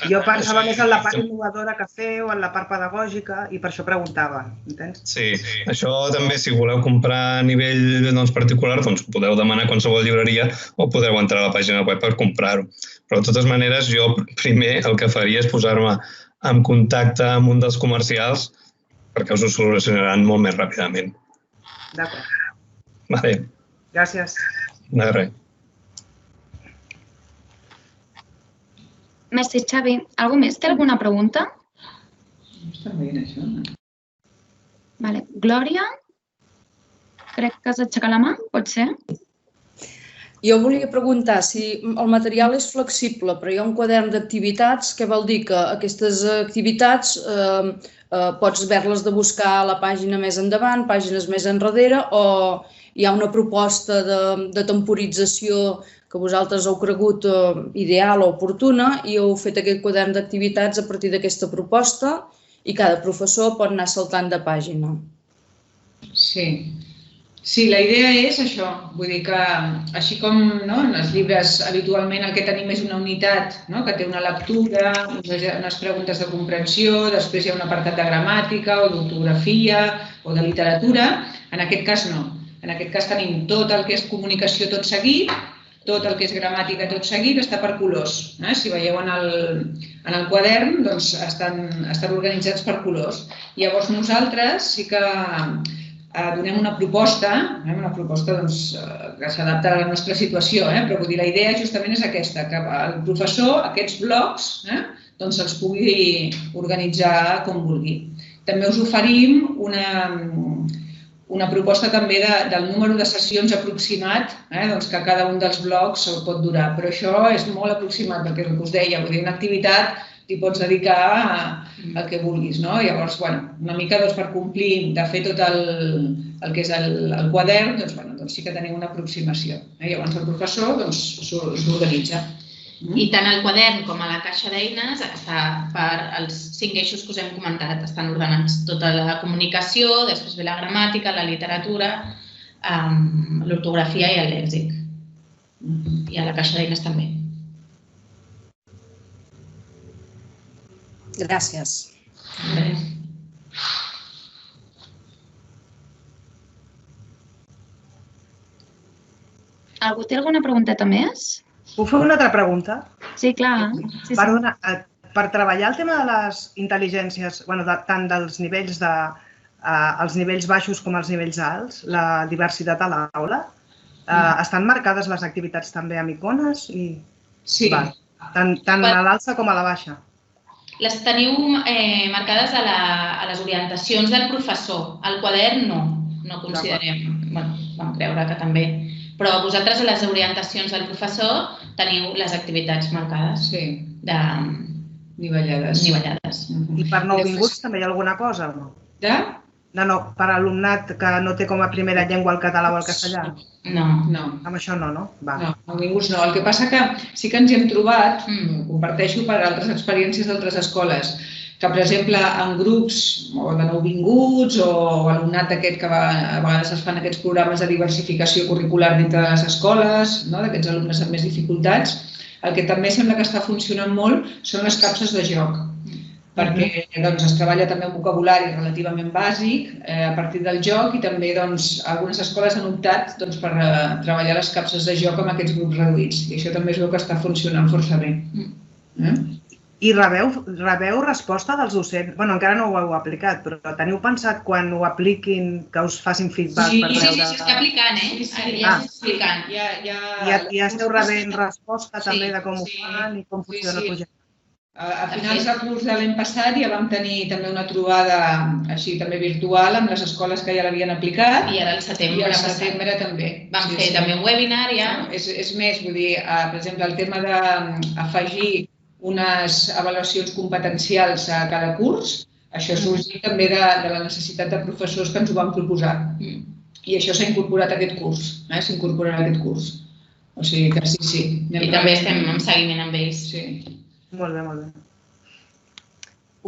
jo pensava més en la part innovadora que feu, en la part pedagògica, i per això preguntava, entens? Sí, això també, si voleu comprar a nivell particular, ho podeu demanar a qualsevol llibreria o podeu entrar a la pàgina web per comprar-ho. Però, de totes maneres, jo primer el que faria és posar-me en contacte amb un dels comercials perquè us ho solucionaran molt més ràpidament. D'acord. Vale. Gràcies. De res. Merci, Xavi. Algú més té alguna pregunta? No està veient això, no? Vale. Glòria? Crec que has aixecat la mà, pot ser? Jo volia preguntar si el material és flexible, però hi ha un quadern d'activitats, què vol dir que aquestes activitats pots haver-les de buscar a la pàgina més endavant, pàgines més enrere, o hi ha una proposta de temporització que vosaltres heu cregut ideal o oportuna i heu fet aquest quadern d'activitats a partir d'aquesta proposta i cada professor pot anar saltant de pàgina. Sí, la idea és això, vull dir que així com en els llibres habitualment el que tenim és una unitat que té una lectura, unes preguntes de comprensió, després hi ha un apartat de gramàtica o d'ortografia o de literatura, en aquest cas no. En aquest cas tenim tot el que és comunicació tot seguit, tot el que és gramàtica tot seguit està per colors. Si veieu en el quadern, doncs estan organitzats per colors. Llavors nosaltres sí que donem una proposta que s'adapta a la nostra situació, però vull dir, la idea justament és aquesta, que el professor aquests blocs els pugui organitzar com vulgui. També us oferim una proposta també del número de sessions aproximat que cada un dels blocs pot durar, però això és molt aproximat, perquè és el que us deia, vull dir, una activitat t'hi pots dedicar al que vulguis. Llavors, una mica per complir, de fer tot el que és el quadern, doncs sí que tenim una aproximació. Llavors el professor s'organitza. I tant el quadern com a la caixa d'eines està per als 5 eixos que us hem comentat. Estan ordenats tota la comunicació, després ve la gramàtica, la literatura, l'ortografia i el lèxic. I a la caixa d'eines també. Gràcies. Algú té alguna pregunteta més? Puc fer una altra pregunta? Sí, clar. Sí, sí. Perdona, per treballar el tema de les intel·ligències, tant dels nivells els nivells baixos com els nivells alts, la diversitat a l'aula, estan marcades les activitats també amb icones? Sí. Tant a l'alça com a la baixa? Les teniu marcades a les orientacions del professor. Al quadern no considerem. Vam creure que també. Però vosaltres a les orientacions del professor teniu les activitats marcades. Sí. Nivellades. I per nouvinguts també hi ha alguna cosa o no? De? Per alumnat que no té com a primera llengua el català o el castellà? No. Amb això no? No, nouvinguts no. El que passa que sí que ens hem trobat, comparteixo per altres experiències d'altres escoles, que, per exemple, en grups de nouvinguts o alumnat aquest que a vegades es fan aquests programes de diversificació curricular dintre de les escoles, d'aquests alumnes amb més dificultats, el que també sembla que està funcionant molt són les capses de joc, perquè es treballa també un vocabulari relativament bàsic a partir del joc i també algunes escoles han optat per treballar les capses de joc amb aquests grups reduïts i això també es veu que està funcionant força bé. I rebeu resposta dels docents? Bé, encara no ho heu aplicat, però teniu pensat quan ho apliquin que us facin feedback per veure... Sí, s'està aplicant, Ja s'està aplicant. Ja esteu rebent resposta també de com ho fan i com funciona el projecte. A finals de curs de l'any passat ja vam tenir també una trobada així també virtual amb les escoles que ja l'havien aplicat. I ara al setembre també. Vam fer també un webinar ja. És més, vull dir, per exemple, el tema d'afegir unes avaluacions competencials a cada curs, això sorgit també de la necessitat de professors que ens ho van proposar. I això s'ha incorporat a aquest curs, s'incorpora en aquest curs. O sigui que sí. I també estem en seguiment amb ells. Sí. Molt bé.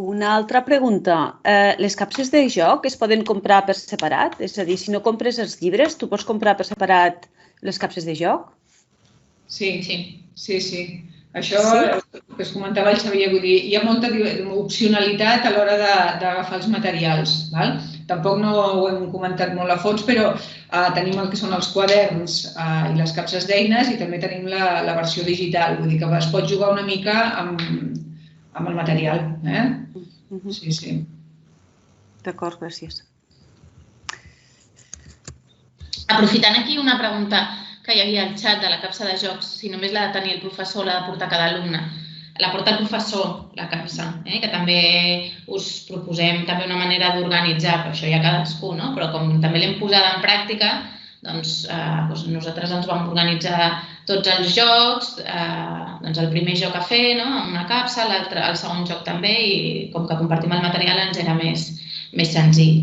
Una altra pregunta. Les capses de joc es poden comprar per separat? És a dir, si no compres els llibres, tu pots comprar per separat les capses de joc? Sí. Això que es comentava el Xavier, vull dir, hi ha molta opcionalitat a l'hora d'agafar els materials. Tampoc no ho hem comentat molt a fons, però tenim el que són els quaderns i les capses d'eines i també tenim la versió digital. Vull dir que es pot jugar una mica amb el material. Sí. D'acord, gràcies. Aprofitant aquí una pregunta que hi havia al xat de la capsa de jocs, si només l'ha de tenir el professor o l'ha de portar cada alumne. La porta el professor, la capsa, que també us proposem també una manera d'organitzar, però això ja cadascú, però com també l'hem posada en pràctica, doncs nosaltres ens vam organitzar tots els jocs, el primer joc a fer amb una capsa, el segon joc també, i com que compartim el material ens era més senzill.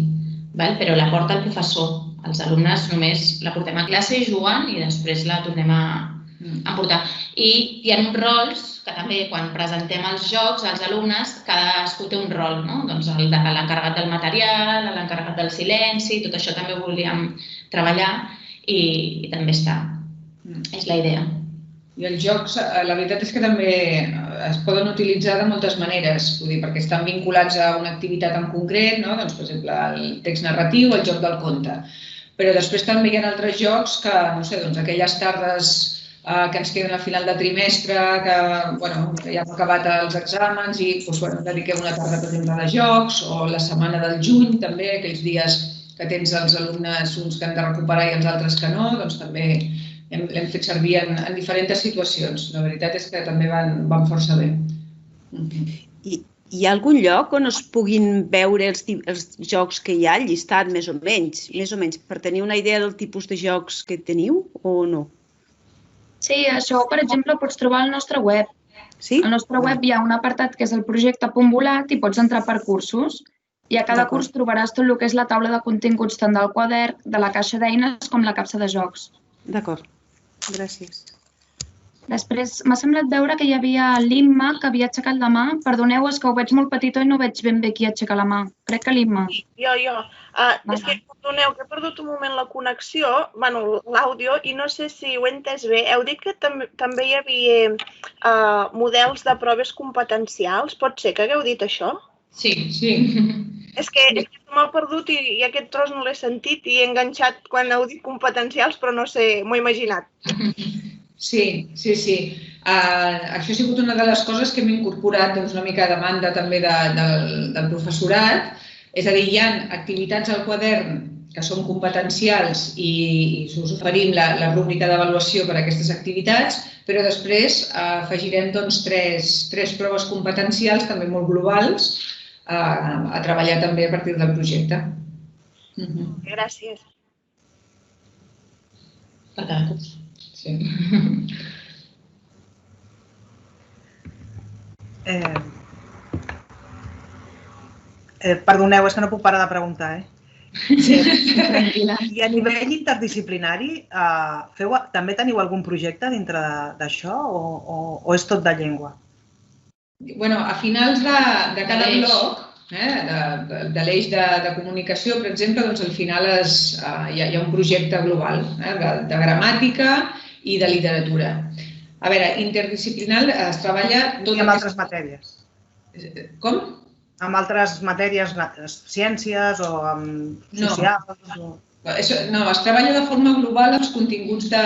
Però la porta el professor. Els alumnes només la portem a classe jugant i després la tornem a portar. I hi ha uns rols que també quan presentem els jocs als alumnes, cadascú té un rol, doncs l'encarregat del material, l'encarregat del silenci, tot això també ho volíem treballar i també està. És la idea. I els jocs, la veritat és que també es poden utilitzar de moltes maneres, perquè estan vinculats a una activitat en concret, doncs, per exemple, el text narratiu o el joc del conte. Però després també hi ha altres jocs que, no sé, aquelles tardes que ens queden al final de trimestre, que ja hem acabat els exàmens i dediquem una tarda, per exemple, de jocs, o la setmana del juny, també, aquells dies que tens els alumnes, uns que han de recuperar i els altres que no, doncs també l'hem fet servir en diferents situacions. La veritat és que també van força bé. Hi ha algun lloc on es puguin veure els jocs que hi ha llistat, més o menys, per tenir una idea del tipus de jocs que teniu o no? Sí, això, per exemple, ho pots trobar al nostre web. Sí? Al nostre web hi ha un apartat que és el projecte Punt Volat i pots entrar per cursos. I a cada curs trobaràs tot el que és la taula de continguts tant del quadern, de la caixa d'eines com la capsa de jocs. D'acord. Gràcies. Després m'ha semblat veure que hi havia l'Imma que havia aixecat la mà. Perdoneu, és que ho veig molt petitó i no veig ben bé qui aixeca la mà. Crec que l'Imma. Jo. És que, perdoneu, que he perdut un moment la connexió, l'àudio, i no sé si ho he entès bé. Heu dit que també hi havia models de proves competencials. Pot ser que hagueu dit això? Sí. És que m'ha perdut i aquest tros no l'he sentit i he enganxat quan heu dit competencials, però no sé, m'ho he imaginat. Sí. Això ha sigut una de les coses que hem incorporat una mica a demanda també del professorat. És a dir, hi ha activitats al quadern que són competencials i us oferim la rúbrica d'avaluació per a aquestes activitats, però després afegirem tres proves competencials també molt globals a treballar també a partir del projecte. Gràcies. Per cada curs. Sí. Perdoneu, és que no puc parar de preguntar, Sí, tranquil·la. I a nivell interdisciplinari, també teniu algun projecte dintre d'això o és tot de llengua? A finals de cada bloc, de l'eix de comunicació, per exemple, al final hi ha un projecte global de gramàtica i de literatura. A veure, interdisciplinari es treballa... I amb altres matèries? Com? Amb altres matèries, ciències o socials? No, es treballa de forma global els continguts de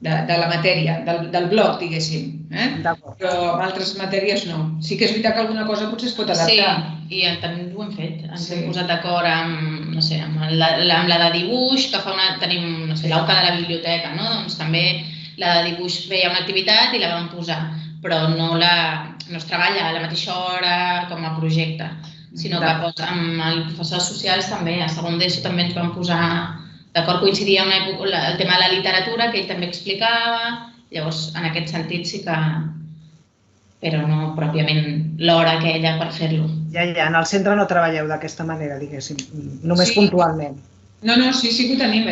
la matèria, del bloc, diguéssim. Però amb altres matèries no. Sí que és veritat que alguna cosa potser es pot adaptar. Sí, i també ho hem fet. Ens hem posat d'acord amb la de dibuix, que tenim l'auca de la biblioteca, doncs també la de dibuix feia una activitat i la vam posar, però no es treballa a la mateixa hora com a projecte, sinó que amb els professors socials també, a segon d'ESO també ens vam posar d'acord, coincidia el tema de la literatura, que ell també explicava, llavors en aquest sentit sí que... però no pròpiament l'hora aquella per fer-lo. Ja, en el centre no treballeu d'aquesta manera, diguéssim, només puntualment. No, sí que ho tenim,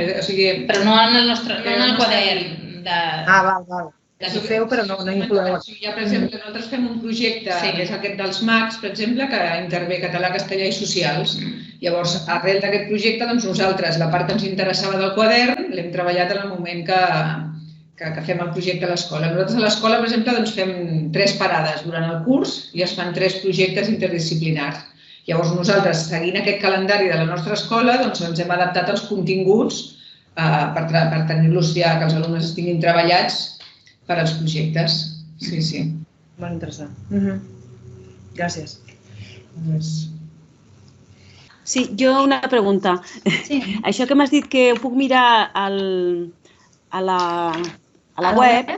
però no en el quadern. Val. Ho feu, però no incloeu. Per exemple, nosaltres fem un projecte, que és aquest dels MACs, per exemple, que intervé català, castellà i socials. Llavors, arrel d'aquest projecte, nosaltres, la part que ens interessava del quadern, l'hem treballat en el moment que fem el projecte a l'escola. Nosaltres a l'escola, per exemple, fem 3 parades durant el curs i es fan 3 projectes interdisciplinars. Llavors, nosaltres, seguint aquest calendari de la nostra escola, ens hem adaptat als continguts per tenir-los ja, que els alumnes estiguin treballats per als projectes. Sí. Molt interessant. Gràcies. Sí, jo una pregunta. Això que m'has dit que ho puc mirar a la web,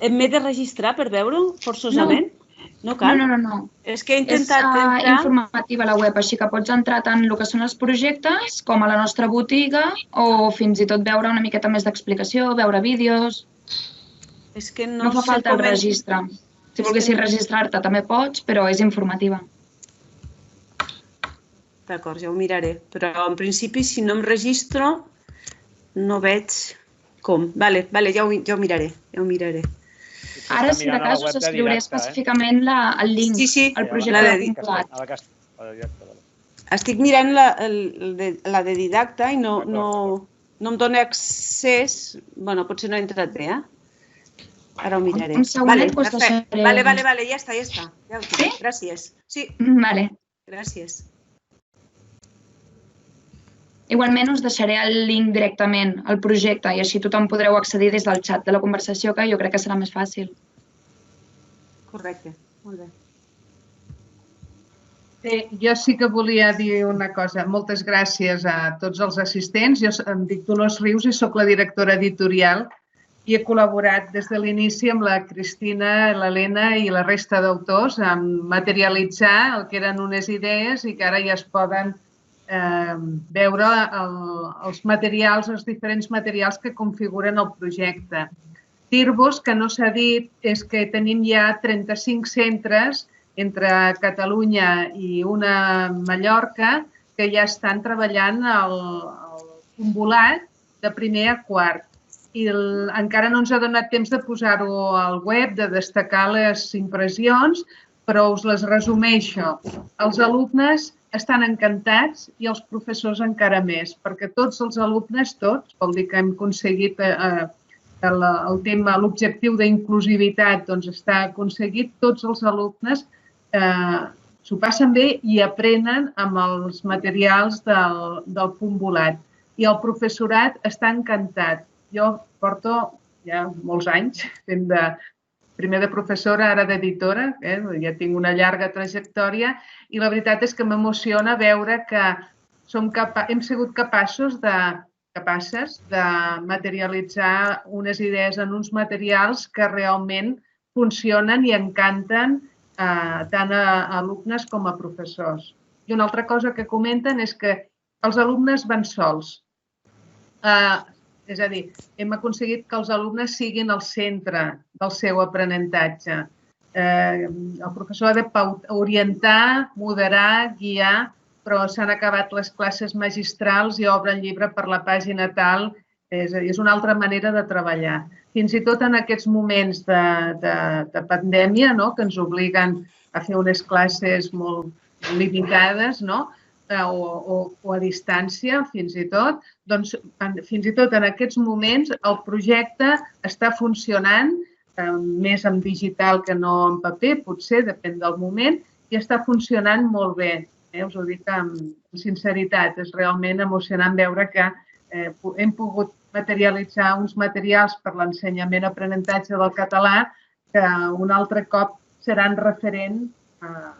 m'he de registrar per veure-ho forçosament? No cal? No. És que he intentat entrar... És informativa la web, així que pots entrar tant el que són els projectes com a la nostra botiga o fins i tot veure una miqueta més d'explicació, veure vídeos... És que no fa falta el registre. Si volguessis registrar-te també pots, però és informativa. D'acord, ja ho miraré. Però en principi, si no em registro, no veig com. Vale, ja ho miraré. Ara, si de cas, us escriuré específicament el link al projecte vinculat. Estic mirant la de didacta i no em dona accés... Bueno, potser no he entrat bé, Ara ho miraré. Vale, ja està. Sí? Gràcies. Sí. Vale. Gràcies. Igualment us deixaré el link directament al projecte i així tothom podreu accedir des del xat de la conversació, que jo crec que serà més fàcil. Correcte. Molt bé. Bé, jo sí que volia dir una cosa. Moltes gràcies a tots els assistents. Jo em dic Dolors Rius i soc la directora editorial i he col·laborat des de l'inici amb la Cristina, l'Helena i la resta d'autors en materialitzar el que eren unes idees i que ara ja es poden veure els materials, els diferents materials que configuren el projecte. Dir-vos que no s'ha dit és que tenim ja 35 centres entre Catalunya i una Mallorca que ja estan treballant el convolat de primer a quart. i encara no ens ha donat temps de posar-ho al web, de destacar les impressions, però us les resumeixo. Els alumnes estan encantats i els professors encara més, perquè tots els alumnes, tots, vol dir que hem aconseguit el tema, l'objectiu d'inclusivitat està aconseguit, tots els alumnes s'ho passen bé i aprenen amb els materials del punt volat. I el professorat està encantat. Jo porto ja molts anys fent primer de professora, ara d'editora, ja tinc una llarga trajectòria i la veritat és que m'emociona veure que hem sigut capaces de materialitzar unes idees en uns materials que realment funcionen i encanten tant a alumnes com a professors. I una altra cosa que comenten és que els alumnes van sols. És a dir, hem aconseguit que els alumnes siguin al centre del seu aprenentatge. El professor ha d'orientar, moderar, guiar, però s'han acabat les classes magistrals i obre el llibre per la pàgina tal. És una altra manera de treballar. Fins i tot en aquests moments de pandèmia, que ens obliguen a fer unes classes molt limitades, o a distància, fins i tot, doncs fins i tot en aquests moments el projecte està funcionant, més en digital que no en paper, potser, depèn del moment, i està funcionant molt bé. Us ho dic amb sinceritat, és realment emocionant veure que hem pogut materialitzar uns materials per l'ensenyament-aprenentatge del català que un altre cop seran referent a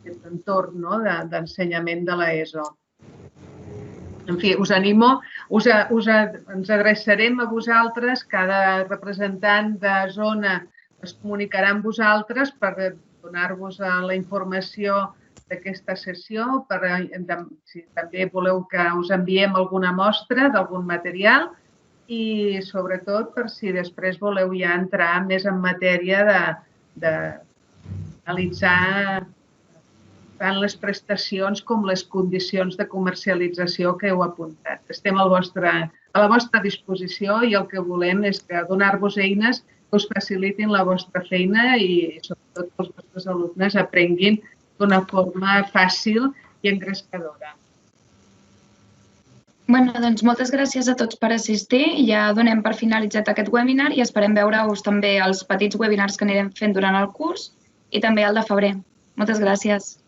aquest entorn d'ensenyament de l'ESO. En fi, us animo, ens adreçarem a vosaltres, cada representant de zona es comunicarà amb vosaltres per donar-vos la informació d'aquesta sessió, si també voleu que us enviem alguna mostra d'algun material i sobretot per si després voleu ja entrar més en matèria d'analitzar tant les prestacions com les condicions de comercialització que heu apuntat. Estem a la vostra disposició i el que volem és donar-vos eines que us facilitin la vostra feina i sobretot que els vostres alumnes aprenguin d'una forma fàcil i engrescadora. Doncs moltes gràcies a tots per assistir. Ja donem per finalitzat aquest webinar i esperem veure-us també als petits webinars que anirem fent durant el curs i també al de febrer. Moltes gràcies.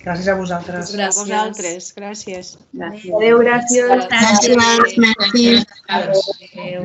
Gràcies a vosaltres. A vosaltres. Gràcies. Adéu, gràcies. Gràcies. Adéu.